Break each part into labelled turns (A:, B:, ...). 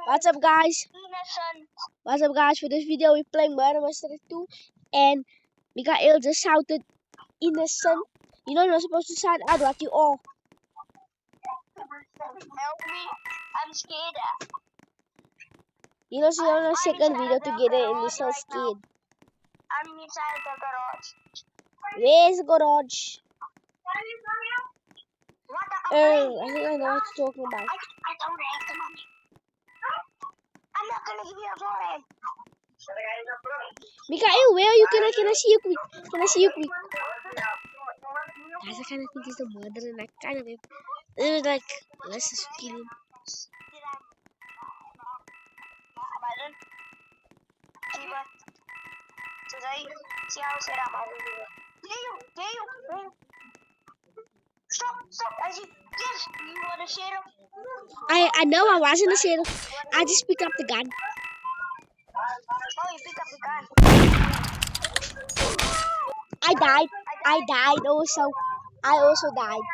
A: What's up, guys? What's up, guys? For this video, we're playing Murder Mystery 2, and Mikael just shouted innocent. You know, you're not supposed to shout out what you are.
B: Help me, I'm scared.
A: You know, so you're on a second video together and you're so scared.
B: I'm inside the garage.
A: Where's the garage?
B: What
A: I think I know what you're talking about.
B: I don't have the money. I'm not gonna give you a foreign.
A: Mikael, where are you? Can I see you quick? Can I see you quick? Guys, I kind of think he's the murderer, and I kind of it was like, let's just kill him.
B: Stop. Yes, you want a sheriff?
A: I know I wasn't a sheriff. I just picked up the gun.
B: Oh, you pick up the gun.
A: I died also. I also died.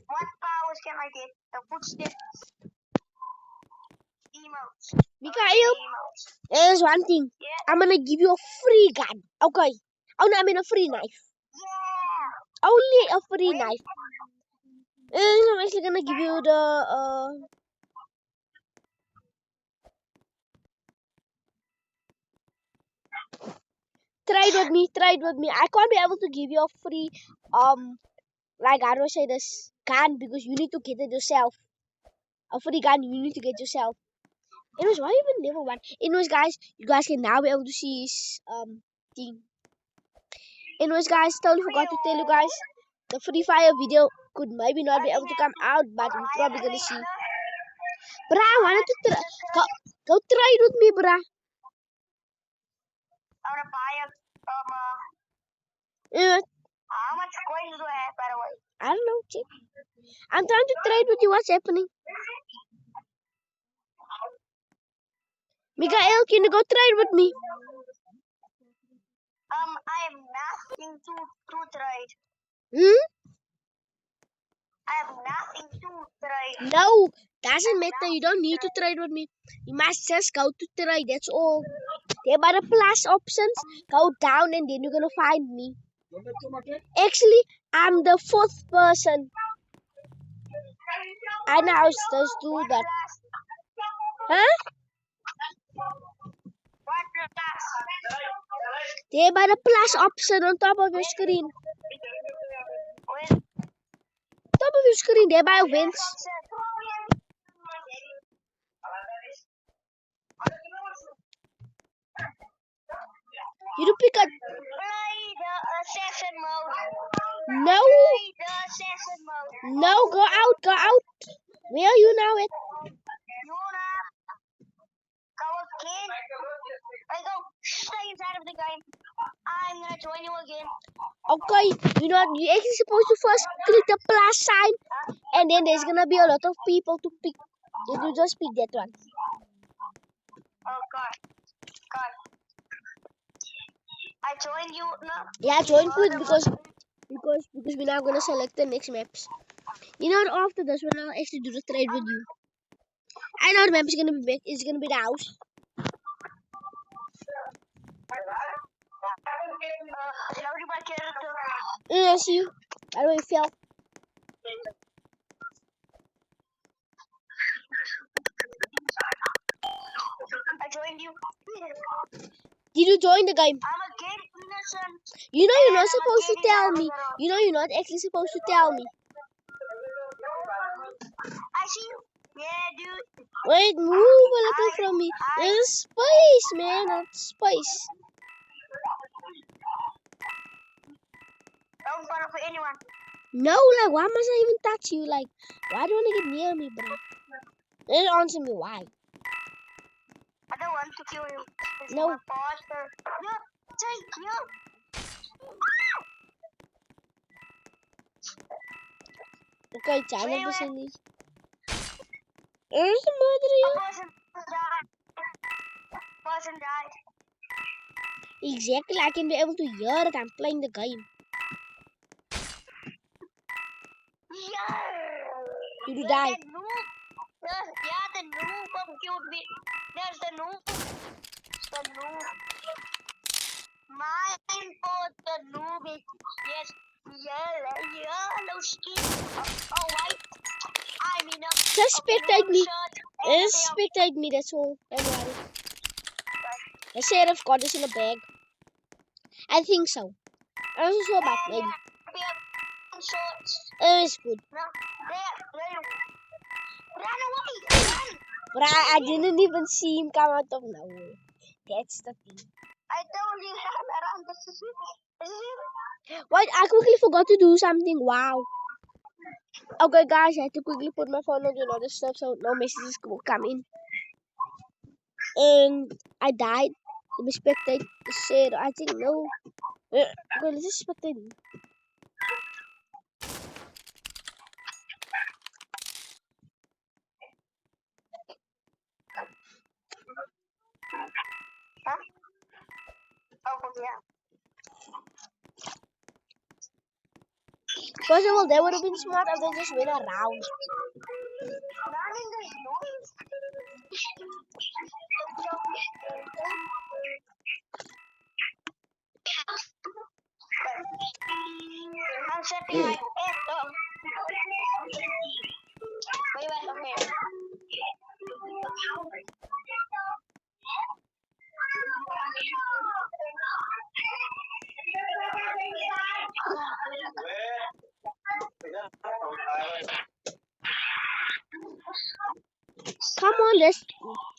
B: What powers can I get? The footsteps. Emotes.
A: Mikael,
B: Emotes.
A: there's one thing.
B: Yeah.
A: I'm gonna give you a free gun. Okay. Oh no, I mean a free knife.
B: Yeah.
A: Only a free knife. I'm actually gonna give you the Try it with me. I can't be able to give you a free like I don't say this gun because you need to get it yourself. A free gun you need to get yourself. Anyways, why even never one? Anyways, guys, you guys can now be able to see his thing. Anyways, guys, totally forgot to tell you guys the Free Fire video could maybe not be able to come out, but we're probably gonna see. Bruh, I wanted to go try it with me, bruh.
B: I wanna buy a how much coins do I have, by the way?
A: I don't know, check. I'm trying to trade with you. What's happening? Mikael, can you go trade with me?
B: I have nothing to trade. I have nothing to trade.
A: No, doesn't matter. You don't need to trade with me. You must just go to trade. That's all. There are the plus options. Go down and then you're gonna find me. Actually, I'm the 4th person. I know how to do that. Huh? There by the plus option on top of your screen. Top of your screen, there by events. You do pick up.
B: Play the assassin mode.
A: No.
B: Play the assassin mode.
A: No, go out. Where are you now at?
B: Go again. I go stay inside of the game. I'm gonna join you again.
A: Okay, you know what? You're actually supposed to first click the plus sign, and then there's gonna be a lot of people to pick. You just pick that one.
B: Oh God. I joined you now.
A: Yeah, join quick because we're now gonna select the next maps. You know what? After this one, I'll actually do the trade with you. I know the map is gonna be big. It's gonna be the house. I see you. By the way, fell.
B: I joined you.
A: Did you join the game?
B: I'm a game innocent.
A: You know you're not supposed to tell me. You know you're not actually supposed to tell me.
B: I see you. Yeah, dude.
A: Wait, move a little from me. There's space, man. That's space.
B: Don't follow for anyone.
A: No, like, why must I even touch you? Like, why do you want to get near me, bro? Then answer me why.
B: I don't want to kill you.
A: No. Okay, channel person is. There's a murder here.
B: Person died.
A: Exactly, I can be able to hear it. I'm playing the game.
B: Yeah.
A: You die.
B: That noob. Yeah, the noob killed me. There's the noob. The noob. Mine for the noob is yes, yellow skin. Oh, white. I mean,
A: Just spectate me.
B: shirt.
A: Just spectate me, that's all. Don't worry. The sheriff got us in a bag. I think so. I wasn't sure about maybe.
B: Shorts.
A: It's good.
B: No, there. Run away! Run!
A: But I didn't even see him come out of nowhere. That's the thing.
B: I told you around the
A: Wait, I quickly forgot to do something. Wow. Okay, guys, I had to quickly put my phone on do not disturb so no messages will come in. And I died. Let me spectate the shit. I think no. Okay, let's just spectate.
B: Huh? Oh, yeah.
A: First of all, they would have been smart if they just went around.
B: Running is noise. I'm setting my echo. Wait, okay.
A: Come on, this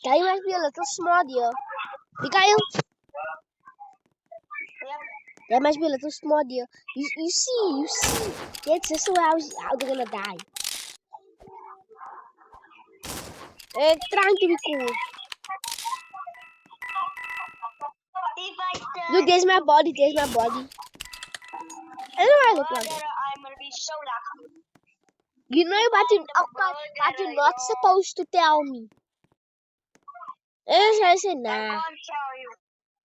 A: guy must be a little smart here. Mikhail,
B: Yep.
A: that must be a little smart here. You see. That's just how they're gonna die. Trying to be cool.
B: If I die,
A: Look, there's my body. I don't know why I look like that.
B: I'm gonna be so lucky.
A: You know but you're not supposed to tell me. And I said,
B: I
A: nah.
B: can't tell you.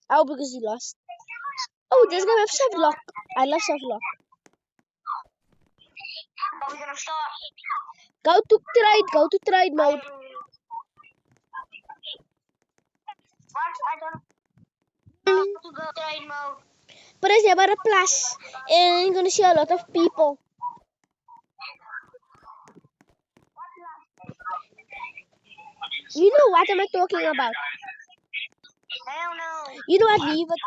A: Oh, because he lost. Oh, this guy have self-lock. I love self-lock.
B: Are we gonna start?
A: Go to trade mode.
B: What? I don't know to go trade mode.
A: Press about a plus. And you're gonna see a lot of people. You know what am I talking about?
B: I don't know.
A: You know what, leave it.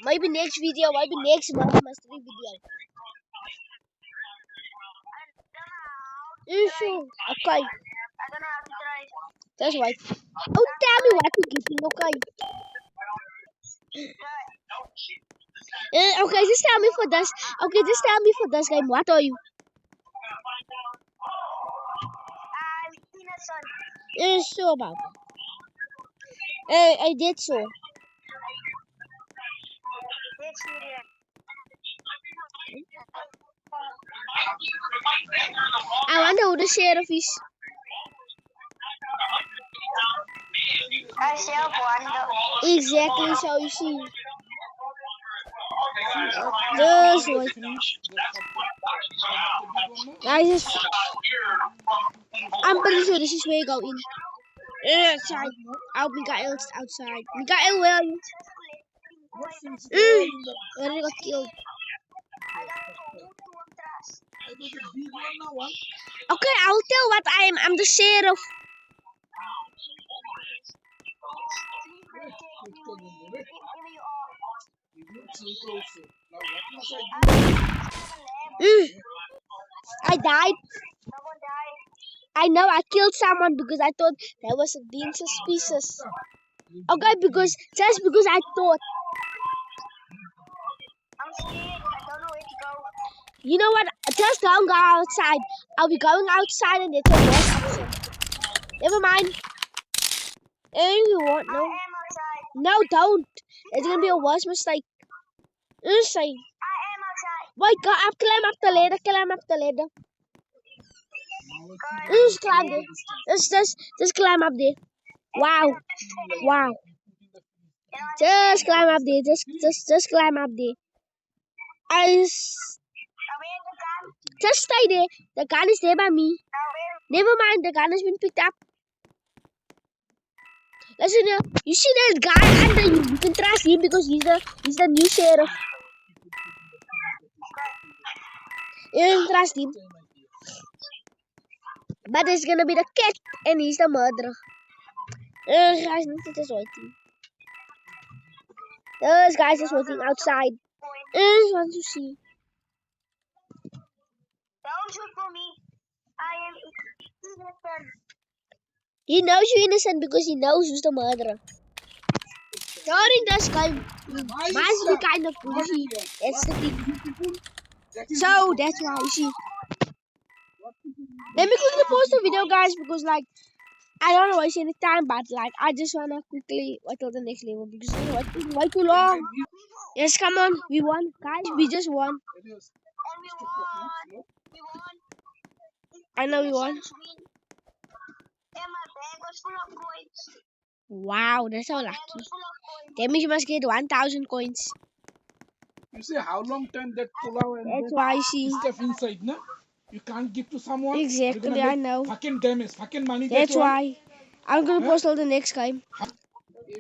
A: Maybe next video, maybe next Murder Mystery video. You sure? Okay.
B: I don't know how to trade.
A: That's right. Oh, tell me what you're getting, okay? Okay, just tell me for this. Okay, just tell me for this game. What are you?
B: I'm innocent.
A: You sure about it? I did so.
B: Let's see it.
A: I wonder who the sheriff is.
B: I still wonder.
A: Exactly, so you see. This way. I'm pretty sure this is where you go in. Outside. Oh, Mikael's outside. Mikael, where are you? Where did he got killed? Okay, I'll tell what I am. I'm the sheriff. I died.
B: Someone died.
A: I know I killed someone because I thought that was being suspicious. Okay, just because I thought.
B: I'm scared. I don't know where to go.
A: You know what? Just don't go outside. I'll be going outside and it's a worse option. Never mind. You won't know.
B: I am outside.
A: No, don't. It's gonna be a worse mistake. Say.
B: I am outside.
A: Wait, go up, climb up the ladder. Just climb there. Just climb up there. Wow. Just climb up there. Just climb up there. Just stay there. The gun is there by me. Never mind, the gun has been picked up. Listen here. You see that guy under you. You can trust him because he's the new sheriff. You can trust him. But there's gonna be the cat and he's the murderer. Guys, look at this waiting. Those guys is waiting outside. Just want to see.
B: Don't shoot for me. I am innocent.
A: He knows you're innocent because he knows who's the murderer. During this game, might be kind of bougie. That's the thing. So that's why you see. Let me quickly pause the video, guys, because like I don't know waste any time, but like I just wanna quickly wait till the next level because it's waiting way too long. Yes, come on, we won, guys. We just won.
B: And we won. We won.
A: I know we won.
B: And my bag was full of coins.
A: Wow, that's so
B: Bag
A: lucky.
B: was full of coins.
A: That means you must get 1,000 coins.
C: You see how long time that pulao and
A: That's
C: that
A: why I see.
C: stuff inside, no? You can't give to someone.
A: Exactly, I know.
C: Fucking damage, fucking money.
A: That's why. I'm gonna
C: Huh?
A: post till the next game.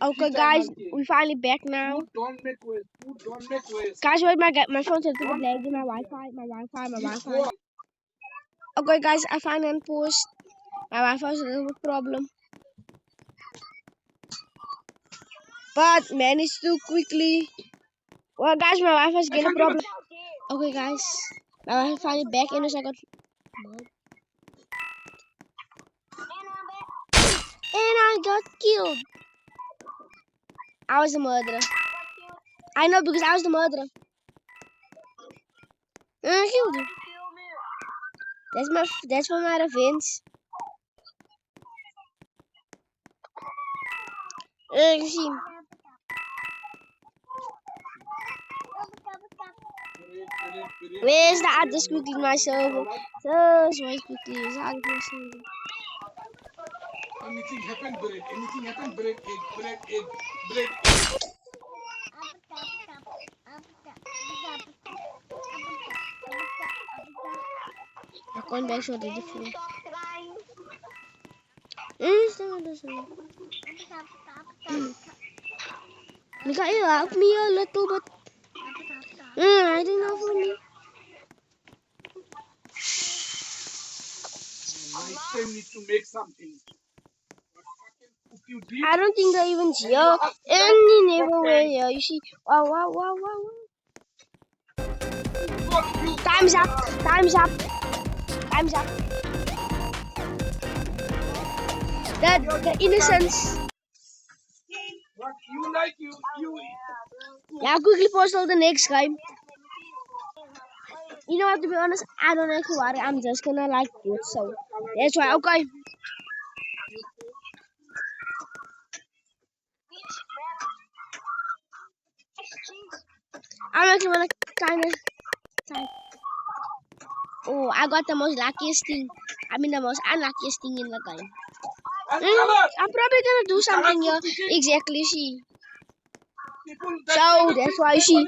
A: Okay, guys, we finally back now.
C: Food don't make waste. Food don't make waste.
A: Guys, wait, my phone's a little bit laggy. My Wi-Fi. Okay, guys, I finally unpaused. My Wi-Fi is a little bit problem, but managed to quickly. Well, guys, my Wi-Fi is getting a problem. Okay, guys, my Wi-Fi finally back in a second. And I got killed. I was the murderer. I know because I was the murderer. And I killed you. That's for my revenge. You see. Where's the others quickly myself? Just wait quickly.
C: Anything happen, bread. Anything happen, bread, egg.
A: I'm going back to the different. Mikael, help me a little bit. I don't know for me.
C: Night time need to make something.
A: I don't think they're even here. Any never were here. You see. Wow. Time's up. The innocence.
C: What you like, you.
A: Yeah, quickly post till the next game. You know what, to be honest, I don't actually worry. I'm just gonna like do it, so that's why. Okay. I'm actually gonna kind of type. Oh, I got the most luckiest thing. I mean the most unluckiest thing in the game. I'm probably gonna do something here. Exactly, see. So that's why you see.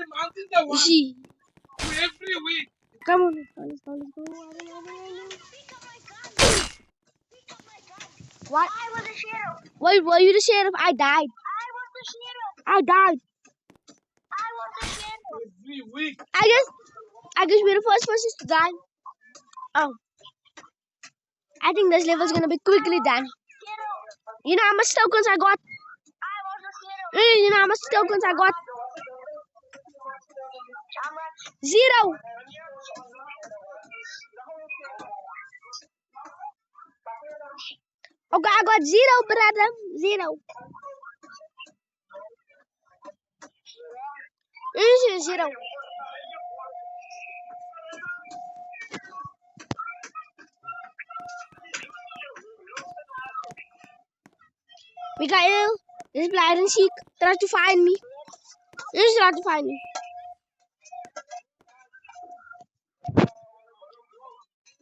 C: Every week.
A: Come on, let's go. What?
B: I was a sheriff.
A: Wait, were you the sheriff? I died.
B: I was the sheriff.
A: I died.
B: I was the sheriff.
C: Every week.
A: I guess we're the first person to die. Oh. I think this level's gonna be quickly done.
B: Sheriff.
A: You know how much tokens I got?
B: I was the sheriff.
A: You know how much tokens I got?
B: How much?
A: 0. Okay, I got 0, brother. 0. 0. Mikael, this is hide and seek. Try to find me. Just try to find me.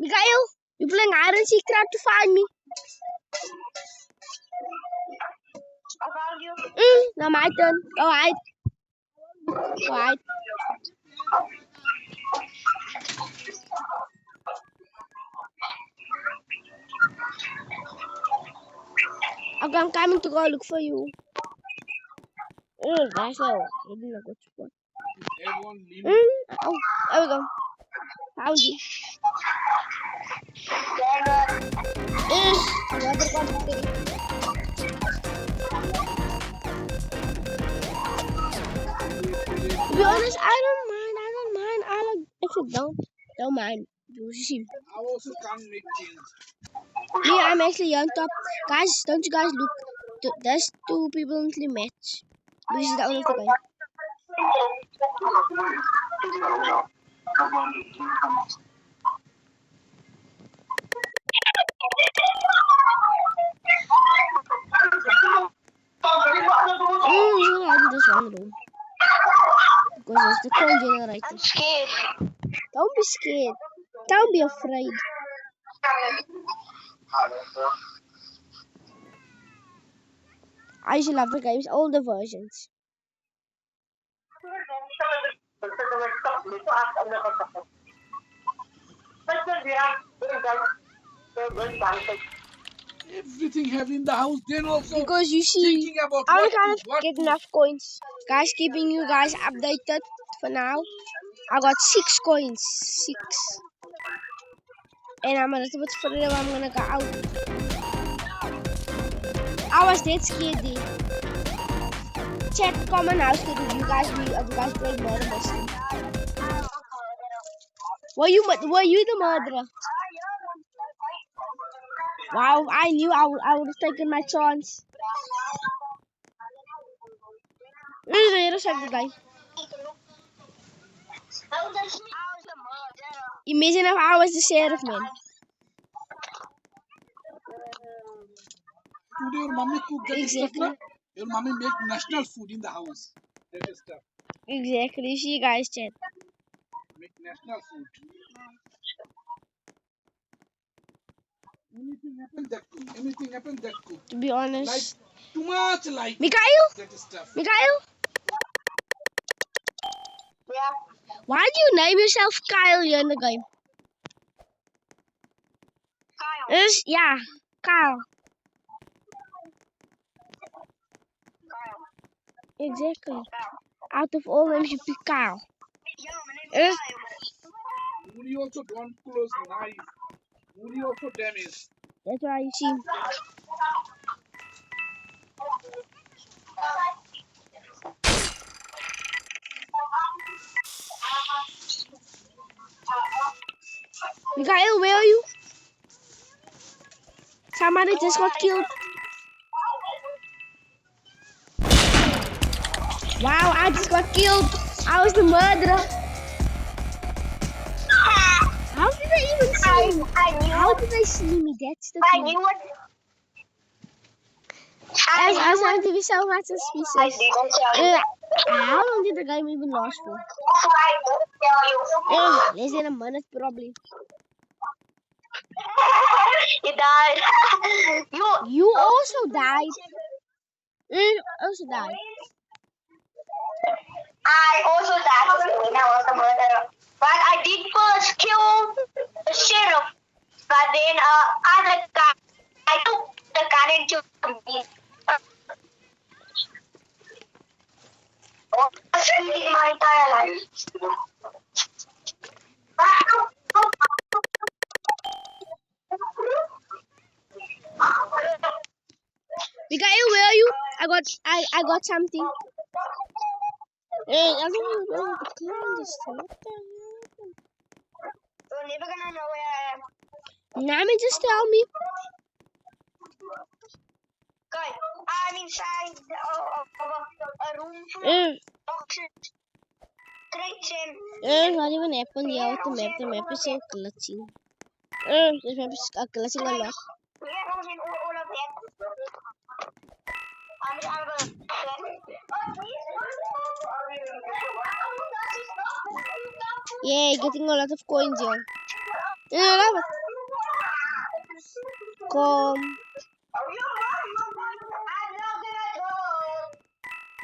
A: Mikael, you playing hide and seek. Try to find me.
B: I found you.
A: Now my turn. Go hide. Go hide. Okay, I'm coming to go look for you. That's a good spot.
C: Everyone leave me.
A: Oh, there we go. Found you. Another one. To be honest, I don't mind. I actually don't mind. You see.
C: I also can't make change.
A: Me, I'm actually on top. Guys, don't you guys look? There's two people in the match. This is the owner of the game. I this one room. Because it's the coin generator.
B: I'm scared.
A: Don't be scared. Don't be afraid. I used to love the games, all the versions.
C: Everything have in the house. Then also
A: Because you see,
C: thinking about
A: I
C: what
A: can't
C: to, what
A: get
C: to.
A: enough coins. Guys, keeping you guys updated for now. I got 6 coins. 6. And I'm a little bit further. I'm gonna go out. I was dead scared there. Chat common house to you guys. You guys played murder mystery. Were you the murderer? Wow, I knew I would have taken my chance. The guy. Imagine if I was the sheriff, man.
C: Today your mommy cook that
A: Exactly.
C: stuff, na? Your mommy make national food in the house. That is stuff.
A: Exactly. See you guys, chat.
C: Make national food. Anything happen that cook. Anything happen that cook.
A: To be honest.
C: Like too much like
A: Mikhail?
C: that stuff.
A: Mikhail?
B: Yeah.
A: Why do you name yourself Kyle here in the game?
B: Kyle.
A: Yeah, Kyle. Exactly. Out of all names, you pick Kyle.
B: Yeah, my name is Kyle.
C: Moody also don't close knife. Moody also damage.
A: That's why you see. Mikhail, where are you? Somebody just got killed. Wow, I just got killed. I was the murderer. How did they even see me? How did they see me? That's the
B: I
A: thing.
B: knew it.
A: I was trying to be so much suspicious. How long did the game even last for? Less than a minute probably.
B: You died.
A: You also died. You also died.
B: I also died when I was a murderer. But I did first kill the sheriff. But then other guy, I took the gun and killed me. I was really my entire life.
A: Mikhail, where are you? I got something. Hey, I think you're going to climb this thing. What the hell?
B: You're never gonna know where I am.
A: Nami, just tell me.
B: Good. I'm inside a room full of boxes. Crates and...
A: Not even happened here with the map. The map is so glitching. This map is glitching a lot.
B: Yeah, I was in all of that. I'm gonna...
A: Yeah, getting a lot of coins here. Come.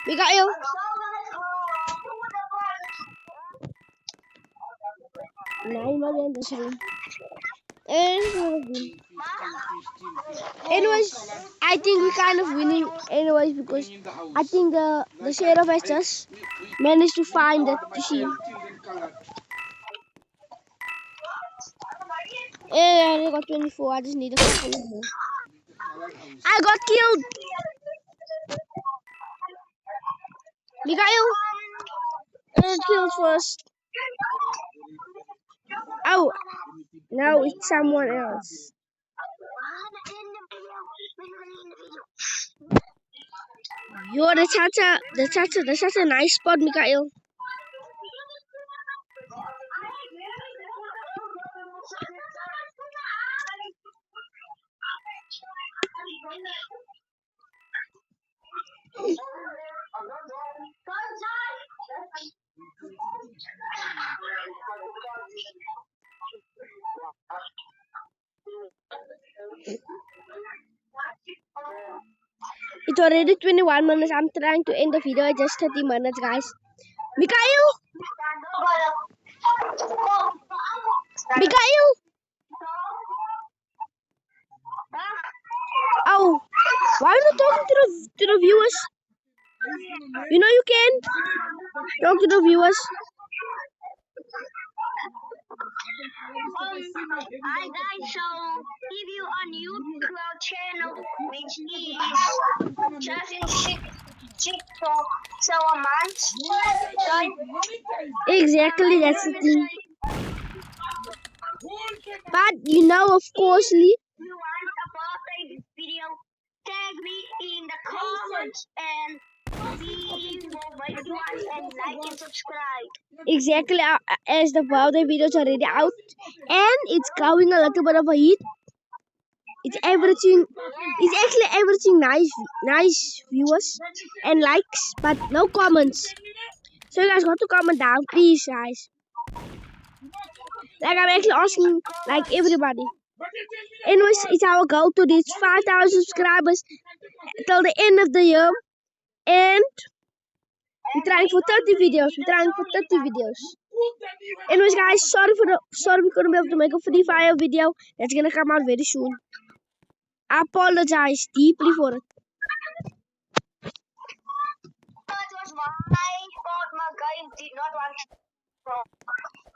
A: Mikhail. Now I'm in this room. Anyways, I think we're kind of winning anyways because
C: in the house.
A: I think the sheriff has just managed to find it to see.
C: Children colored.
A: I got 24. I just need a couple of more.
C: Colored house.
A: I got killed. Mikhail, killed first. Oh, now it's someone else. Yo, that's such a nice spot, Mikhail. It's already 21 minutes. I'm trying to end the video at just 30 minutes, guys. Mikhail! Mikhail! Oh, why are you not talking to the viewers? You know you can talk to the viewers.
B: Hi guys, so if you on YouTube channel, which is just in six so a month,
A: Exactly, that's the thing. But you know, of course, Lee.
B: If you want a birthday video, tag me in the comments and leave more videos and like and subscribe.
A: Exactly, as the birthday video is already out and it's going a little bit of a hit. It's actually averaging nice viewers and likes, but no comments. So you guys got to comment down, please, guys. Like I'm actually asking like everybody. Anyways, it's our goal to reach 5,000 subscribers till the end of the year, and we're trying for 30 videos. Anyways, guys, sorry we couldn't be able to make a Free Fire video. That's gonna come out very soon. I apologize deeply for it.
B: That was my fault. My guys did not want to.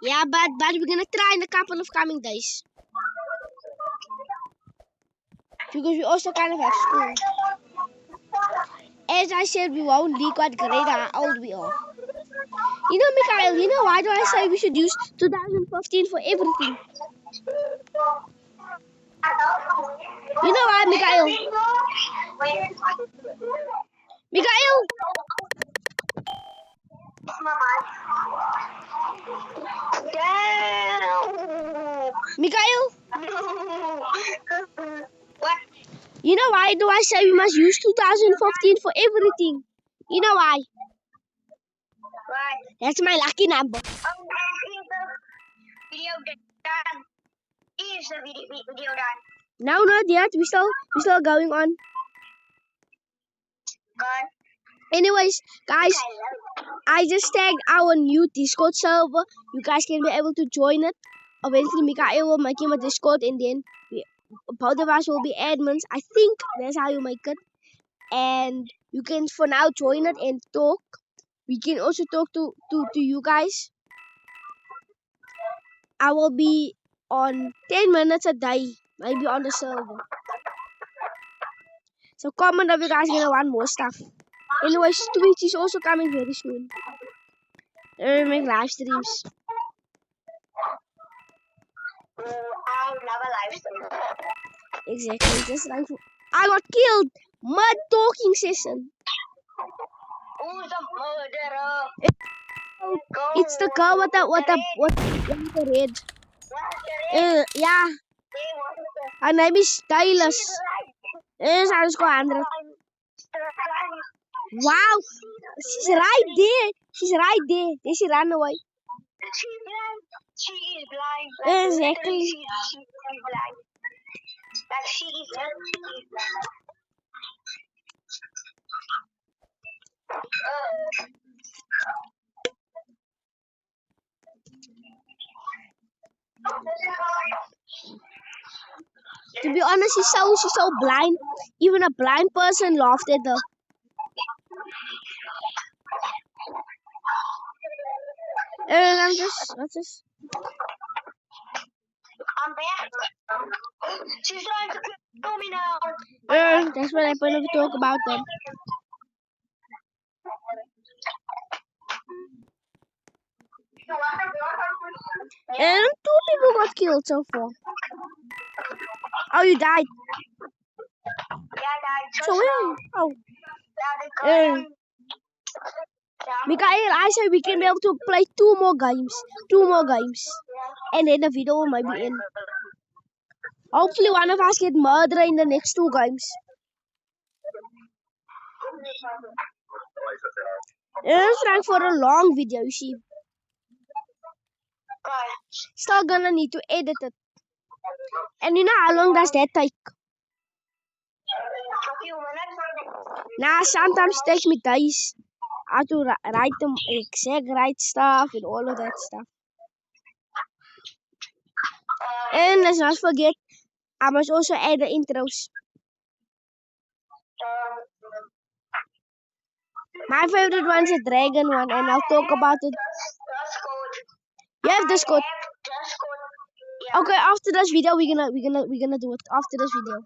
A: Yeah, but we're gonna try in a couple of coming days. Because we also kind of have school. As I said, we won't leak what grade how old we are. You know, Mikhail, you know why do I say we should use 2015 for everything? You know why, Mikhail? Mikhail!
B: Damn.
A: Mikhail!
B: What?
A: You know why do I say we must use 2015 for everything? You know why?
B: Right.
A: That's my lucky number.
B: Video done. Is the video done?
A: No, not yet. We still going on.
B: Gone.
A: Anyways, guys, I just tagged our new Discord server. You guys can be able to join it. Eventually, Mikhail will make him a Discord, and then both of us will be admins. I think that's how you make it. And you can for now join it and talk. We can also talk to you guys. I will be on 10 minutes a day, maybe on the server. So comment if you guys gonna want more stuff. Anyways, Twitch is also coming very soon. We make live streams.
B: I'll never live stream.
A: Exactly, just like I got killed mid talking session.
B: Who's the murderer?
A: It's the girl with the red. Yeah, her name is Stylus. Yes, I just got 100. Wow, she's right there. Then she ran away.
B: She is blind.
A: Exactly.
B: She is blind. Like she is blind.
A: be honest, she's so blind. Even a blind person laughed at her. And I'm just.
B: I'm back. She's trying to kill me now.
A: That's what happened if we talk about them. And 2 people got killed so far. Oh, you died.
B: Yeah, Dad.
A: So where? Oh.
B: Yeah.
A: Mikael, I said we can be able to play 2 more games. 2 more games. And then the video might be in. Hopefully one of us get murdered in the next 2 games. It's trying for a long video, you see. Still gonna need to edit it. And you know how long does that take?
B: A few minutes.
A: Nah, sometimes it takes me days. I have to write the exact right stuff and all of that stuff. And let's not forget, I must also add the intros. My favorite one is the dragon one, and I'll talk about it. You have Discord.
B: Yeah.
A: Okay, after this video, we're gonna do it after this video.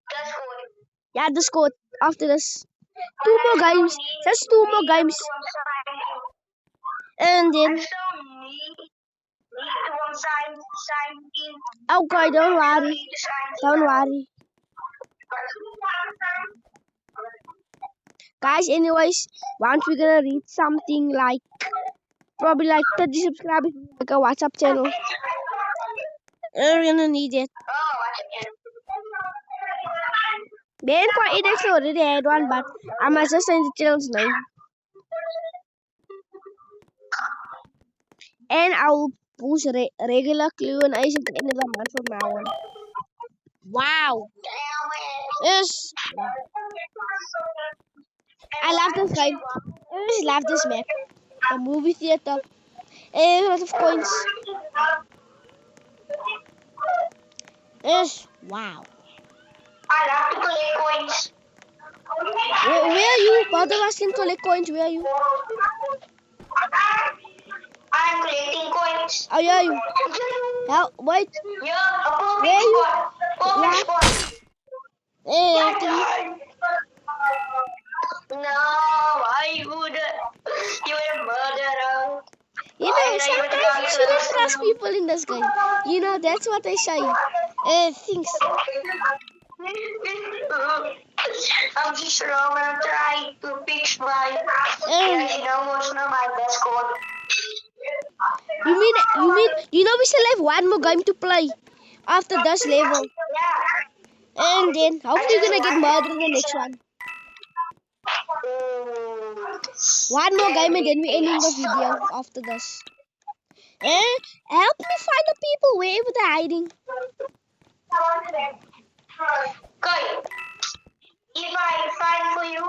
B: Discord.
A: Yeah, Discord after this. 2 more games. Just 2 more games. And then.
B: I still need to sign in.
A: Okay, don't worry. Don't worry. Guys, anyways, once we're gonna reach something like probably like 30 subscribers, like a WhatsApp channel. We're gonna need it. Then quite it actually already had one, but I must just change the channel's name. And I'll post regular Q&As at the end of the month from now on. Wow. Yes. I love this game. I just love this map. The movie theater. And a lot of coins. Yes. Wow.
B: I love to collect coins.
A: Where are you? Both of us can collect coins. Where are you?
B: I'm collecting coins.
A: Oh, yeah, you. Now, wait.
B: Yeah, a
A: Where are you?
B: perfect spot.
A: Hey,
B: No, I would. You're a murderer.
A: you know, sometimes you shouldn't trust people in this game. You know, that's what they say. Things.
B: I'm just wrong. I'm trying to fix my. You know what's not my best code.
A: You mean, you know we still have 1 more game to play after this level.
B: Yeah.
A: And then, hopefully we're gonna get murdered in the next one. 1 more game and then we ending the video after this. And help me find the people wherever they're hiding.
B: Okay. If I find for you.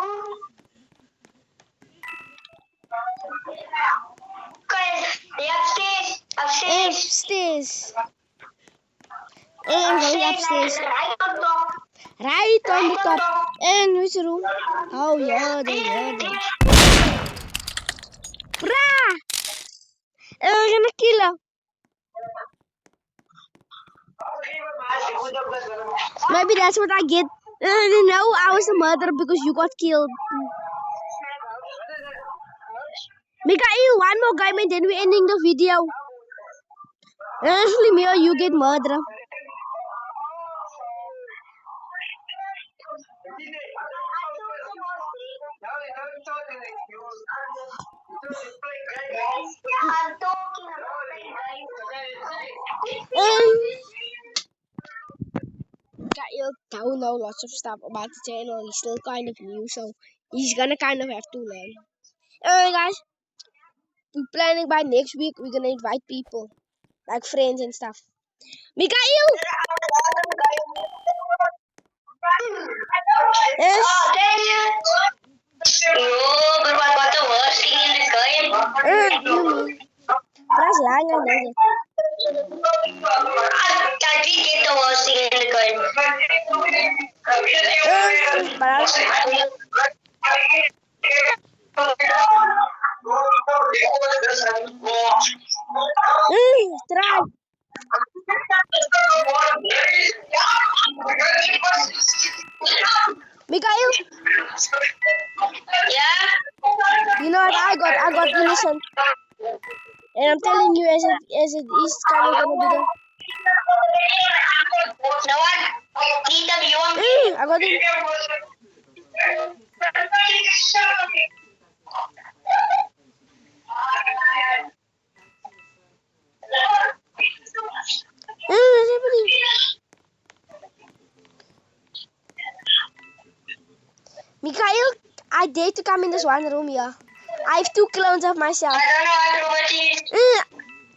B: Okay, upstairs.
A: Upstairs. And going upstairs.
B: Right on top.
A: Right on the top. And which room? Oh, yeah, there. Brah! And we're gonna kill her. Maybe that's what I get. No, I was a murderer because you got killed. Mikael, 1 more game and then we're ending the video. Actually, me or you get murdered.
B: I'm talking about
A: Mikael don't know lots of stuff about the channel. He's still kind of new, so he's gonna kind of have to learn. Alright, guys. We're planning by next week we're gonna invite people, like friends and stuff. Mikael! Yes.
B: Oh, but what about the worst thing in the game?
A: You mean? Press lang and then
B: I did get
A: Try. Mikhail,
B: Yeah.
A: you know what I got? I got innocent. And I'm telling you as it is kind of gonna be the
B: No one. Nita, you want
A: I got it. What's happening? Mikhail, I dare to come in this one room here. I have 2 clones of myself.
B: I don't know what room it is.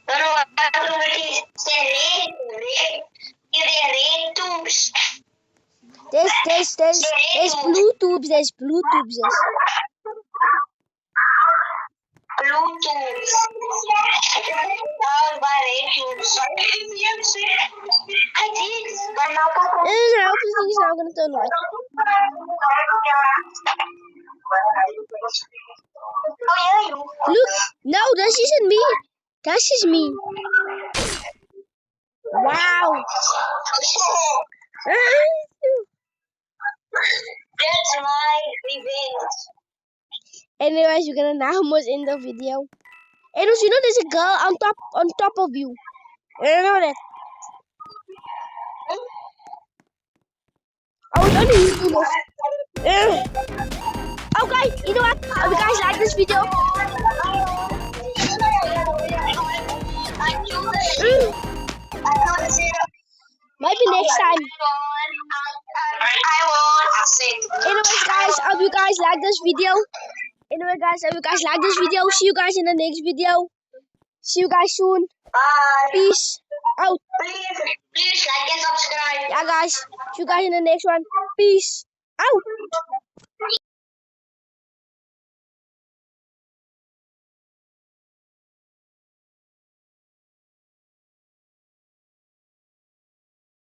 B: Don't know what room it is. Red tubes.
A: There's blue tubes. There's blue tubes. Yes.
B: Blue tubes. Powered by red tubes. I did. But now
A: I hope this thing is now gonna turn white.
B: Oh yeah, you.
A: Look, no, this isn't me. This is me. Wow.
B: That's my revenge.
A: Anyways, we're gonna now almost end the video. Anyways, you know there's a girl on top of you. You know that? Oh, it's only you, Uno. Okay, you know what? If you guys like this video, maybe next time. Anyways, guys, I hope you guys like this video. See you guys in the next video. See you guys soon.
B: Bye.
A: Peace out.
B: Please like and subscribe.
A: Yeah, guys. See you guys in the next one. Peace out.